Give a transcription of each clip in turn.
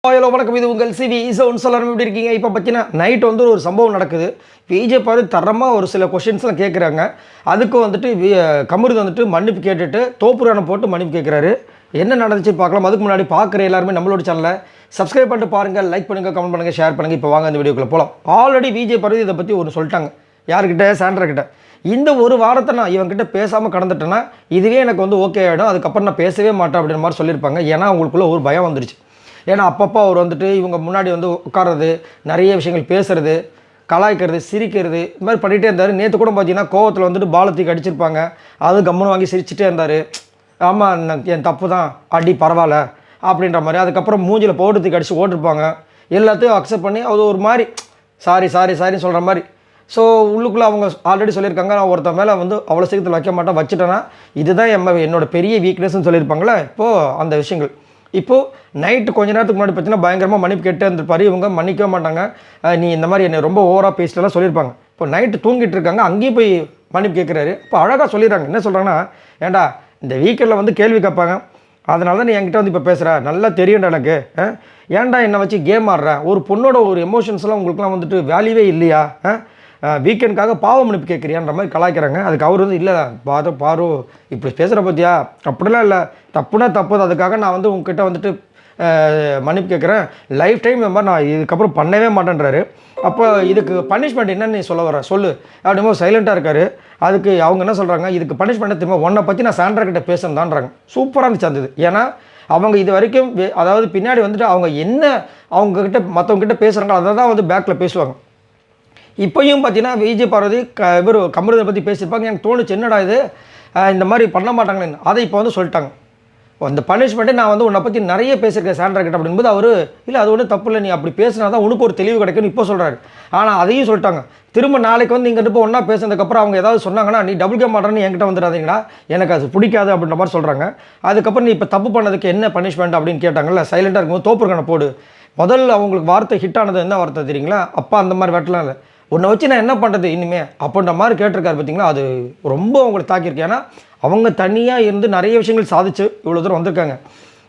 Hello வணக்கம், இது உங்கள் சிவி இசோன் சொல்லணும். எப்படி இருக்கீங்க? இப்போ பார்த்தீங்கன்னா நைட் வந்து ஒரு சம்பவம் நடக்குது. விஜய் பாரு தரமாக ஒரு சில கொஷின்ஸ்லாம் கேட்குறாங்க. அதுக்கு வந்துட்டு கமருது வந்துட்டு மன்னிப்பு கேட்டுட்டு தோப்புரானம் போட்டு மன்னிப்பு கேட்குறாரு. என்ன நடந்துச்சு பார்க்கலாம். அதுக்கு முன்னாடி பார்க்குற எல்லாருமே நம்மளோட சேனலை சப்ஸ்கிரைப் பண்ணிட்டு பாருங்கள், லைக் பண்ணுங்கள், கமெண்ட் பண்ணுங்கள், ஷேர் பண்ணுங்கள். இப்போ வாங்க அந்த வீடியோக்குள்ளே போகலாம். ஆல்ரெடி விஜய் பாரு இதை பற்றி ஒன்று சொல்லிட்டாங்க. யார்கிட்ட? சாண்ட்ரா கிட்ட. இந்த ஒரு வாரத்தை நான் இவங்ககிட்ட பேசாமல் கடந்துட்டேன்னா இதுவே எனக்கு வந்து ஓகே ஆகிடும், அதுக்கப்புறம் நான் பேசவே மாட்டேன் அப்படின்ற மாதிரி சொல்லியிருப்பாங்க. ஏன்னா அவங்களுக்குள்ள ஒரு பயம் வந்துருச்சு. ஏன்னா அப்பப்போ அவர் வந்துட்டு இவங்க முன்னாடி வந்து உட்கார்றது, நிறைய விஷயங்கள் பேசுகிறது, கலாய்க்கிறது, சிரிக்கிறது, இது மாதிரி பண்ணிகிட்டே இருந்தார். நேற்று கூட பார்த்தீங்கன்னா கோவத்தில் வந்துட்டு பாலத்துக்கு அடிச்சிருப்பாங்க, அதுவும் கம்முன்னு வாங்கி சிரிச்சுட்டே இருந்தார். ஆமாம், என் தப்பு தான், அடி பரவாயில்ல அப்படின்ற மாதிரி. அதுக்கப்புறம் மூஞ்சில் பவுடத்துக்கு அடித்து ஓட்டிருப்பாங்க. எல்லாத்தையும் அக்செப்ட் பண்ணி அது ஒரு மாதிரி சாரின்னு சொல்கிற மாதிரி. ஸோ உள்ளுக்குள்ளே அவங்க ஆல்ரெடி சொல்லியிருக்காங்க, நான் ஒருத்தன் மேலே வந்து அவ்வளோ சீக்கிரத்தில் வைக்க மாட்டேன், வச்சுட்டேன்னா இதுதான் என்னோடய பெரிய வீக்னஸ்ன்னு சொல்லியிருப்பாங்களே. இப்போது அந்த விஷயங்கள் இப்போது நைட்டு கொஞ்ச நேரத்துக்கு முன்னாடி பார்த்தீங்கன்னா பயங்கரமாக மன்னிப்பு கேட்டே இருந்திருப்பாரு. இவங்க மன்னிக்கவே மாட்டாங்க, நீ இந்த மாதிரி என்னை ரொம்ப ஓவராக பேசிட்டெல்லாம் சொல்லியிருப்பாங்க. இப்போ நைட்டு தூங்கிட்டு இருக்காங்க, அங்கேயும் போய் மன்னிப்பு கேட்குறாரு. இப்போ அழகாக சொல்லிடுறாங்க. என்ன சொல்கிறாங்கன்னா, ஏன்டா இந்த வீக்கெண்டில் வந்து கேள்வி கேட்பாங்க, அதனால தான் நீ என்கிட்ட வந்து இப்போ பேசுகிற, நல்லா தெரியும்டா எனக்கு. ஏன்டா என்னை வச்சு கேம் ஆடுற? ஒரு பொண்ணோட ஒரு எமோஷன்ஸ்லாம் உங்களுக்குலாம் வந்துட்டு வேல்யூவே இல்லையா? வீக்கெண்டுக்காக பாவம் மன்னிப்பு கேட்குறியான்ற மாதிரி கலாய்க்கிறாங்க. அதுக்கு அவர் வந்து இல்லை பாரு இப்படி பேசுகிற பற்றியா, அப்படிலாம் இல்லை, தப்புனா தப்பு, அதுக்காக நான் வந்து உங்ககிட்ட வந்துட்டு மன்னிப்பு கேட்குறேன், லைஃப் டைம் இந்த மாதிரி நான் இதுக்கப்புறம் பண்ணவே மாட்டேன்றாரு. அப்போ இதுக்கு பனிஷ்மெண்ட் என்னன்னு நீ சொல்ல வர சொல்லு அப்படிமோ சைலண்ட்டாக இருக்கார். அதுக்கு அவங்க என்ன சொல்கிறாங்க, இதுக்கு பனிஷ்மெண்ட்டை திரும்ப உன்னை பற்றி நான் சாண்ட்ரா கிட்ட பேசுறதான்றாங்க. சூப்பராக இருந்துச்சு அந்த இது. ஏன்னா அவங்க இது வரைக்கும் அதாவது பின்னாடி வந்துட்டு அவங்க என்ன அவங்கக்கிட்ட மற்றவங்ககிட்ட பேசுகிறாங்களோ அதை தான் வந்து பேக்கில் பேசுவாங்க. இப்போயும் பார்த்தீங்கன்னா விஜய் பார்வதி இவர் கமருதை பற்றி பேசியிருப்பாங்க. எனக்கு தோணுச்சு, என்னடா இது இந்த மாதிரி பண்ண மாட்டாங்களேன்னு. அதை இப்போ வந்து சொல்லிட்டாங்க. அந்த பனிஷ்மெண்ட்டே நான் வந்து உன்னை பற்றி நிறைய பேசியிருக்கேன் சாண்ட்ரா கிட்ட அப்படின்போது அவர் இல்லை அது ஒன்றும் தப்பு இல்லை, நீ அப்படி பேசினா தான் உனக்கு ஒரு தெளிவு கிடைக்கும்னு இப்போ சொல்கிறாரு. ஆனால் அதையும் சொல்லிட்டாங்க. திரும்ப நாளைக்கு வந்து இங்கே இப்போ ஒன்றா பேசுனதுக்கப்புறம் அவங்க ஏதாவது சொன்னாங்கன்னா நீ டபுள் கேம் ஆடுறன்னு என்கிட்ட வந்துடாதீங்களா, எனக்கு அது பிடிக்காது அப்படின்ற மாதிரி சொல்கிறாங்க. அதுக்கப்புறம் நீ இப்போ தப்பு பண்ணதுக்கு என்ன பனிஷ்மெண்ட் அப்படின்னு கேட்டாங்கல்ல, சைலண்ட்டாக இருக்கும்போது தோப்புருக்கான போடு. முதல்ல அவங்களுக்கு வார்த்தை ஹிட் ஆனது என்ன வார்த்தை தெரியுங்களா? அப்பா அந்த மாதிரி வெட்டலாம் இல்லை, உன்னை வச்சு நான் என்ன பண்ணுறது இனிமே அப்படின்ற மாதிரி கேட்டிருக்காரு. பார்த்தீங்களா, அது ரொம்ப அவங்களுக்கு தாக்கியிருக்கு. ஏன்னா அவங்க தனியாக இருந்து நிறைய விஷயங்கள் சாதிச்சு இவ்வளோ தூரம் வந்திருக்காங்க.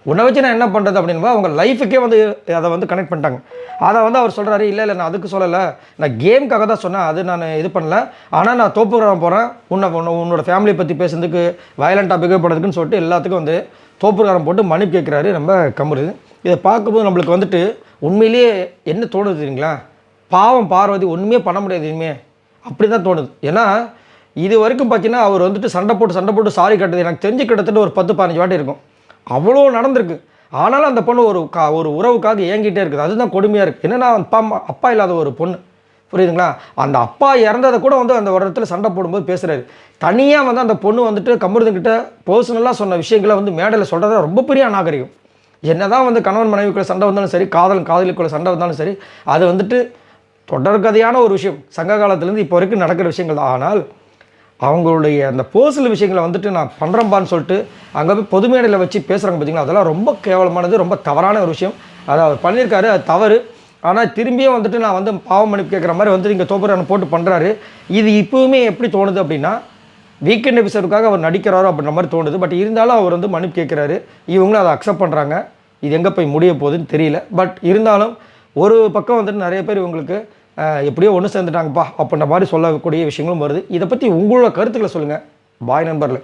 உன்னை வச்சு நான் என்ன பண்ணுறது அப்படின்போது அவங்க லைஃபுக்கே வந்து அதை வந்து கனெக்ட் பண்ணிட்டாங்க. அதை வந்து அவர் சொல்கிறாரு, இல்லை நான் அதுக்கு சொல்லலை, நான் கேமுக்காக தான் சொன்னேன், அது நான் இது பண்ணல, ஆனால் நான் தோப்புரான் போகிறேன், உன்னோட ஃபேமிலியை பற்றி பேசுறதுக்கு, வயலண்ட்டாக பிகேவ் பண்ணுறதுக்குன்னு சொல்லிட்டு எல்லாத்துக்கும் வந்து தோப்புராரம் போட்டு மன்னிப்பு கேட்குறாரு நம்ம கமருது. இதை பார்க்கும்போது நம்மளுக்கு வந்துட்டு உண்மையிலேயே என்ன தோணுது தெரியுங்களா, பாவம் பார்வதி ஒன்றுமே பண்ண முடியாது இனிமே, அப்படி தான் தோணுது. ஏன்னா இது வரைக்கும் பார்த்தீங்கன்னா அவர் வந்துட்டு சண்டை போட்டு சாரி கட்டுறது எனக்கு தெரிஞ்சு கிட்டத்தட்ட ஒரு 10-15 வாட்டி இருக்கும். அவ்வளோ நடந்திருக்கு. ஆனாலும் அந்த பொண்ணு ஒரு உறவுக்காக ஏங்கிட்டே இருக்குது. அதுதான் கொடுமையாக இருக்குது. என்னென்னா அப்பா இல்லாத ஒரு பொண்ணு, புரியுதுங்களா? அந்த அப்பா இறந்ததை கூட வந்து அந்த ஒரு இடத்துல சண்டை போடும்போது பேசுகிறாரு. தனியாக வந்து அந்த பொண்ணு வந்துட்டு கமருதுங்கிட்ட பர்சனலாக சொன்ன விஷயங்களை வந்து மேடையில் சொல்கிறத ரொம்ப பெரிய அநாகரிகம். என்ன தான் வந்து கணவன் மனைவிக்குள்ள சண்டை வந்தாலும் சரி, காதலிக்குள்ள சண்டை வந்தாலும் சரி, அது வந்துட்டு தொடர்கதையான ஒரு விஷயம், சங்க காலத்துலேருந்து இப்போ வரைக்கும் நடக்கிற விஷயங்கள் தான். ஆனால் அவங்களுடைய அந்த பர்சனல் விஷயங்களை வந்துட்டு நான் பண்ணுறேன்பான்னு சொல்லிட்டு அங்கே போய் பொது மேடையில் வச்சு பேசுகிறாங்க பார்த்தீங்களா, அதெல்லாம் ரொம்ப கேவலமானது, ரொம்ப தவறான ஒரு விஷயம். அதை அவர் பண்ணியிருக்காரு, அது தவறு. ஆனால் திரும்பியும் வந்துட்டு நான் வந்து பாவம் மன்னிப்பு கேட்குற மாதிரி வந்து இங்கே தோப்புரான போட்டு பண்ணுறாரு. இது இப்போவுமே எப்படி தோணுது அப்படின்னா, வீக்கெண்ட் எபிசோடுக்காக அவர் நடிக்கிறாரோ அப்படின்ற மாதிரி தோணுது. பட் இருந்தாலும் அவர் வந்து மன்னிப்பு கேட்குறாரு, இவங்களும் அதை அக்செப்ட் பண்ணுறாங்க. இது எங்கே போய் முடிய போகுதுன்னு தெரியல. பட் இருந்தாலும் ஒரு பக்கம் வந்துட்டு நிறைய பேர் இவங்களுக்கு எப்படியோ ஒன்று சேர்ந்துட்டாங்கப்பா அப்படின்ற மாதிரி சொல்லக்கூடிய விஷயங்களும் வருது. இதை பற்றி உங்களோட கருத்துக்களை சொல்லுங்கள். பாய் நண்பர்களே.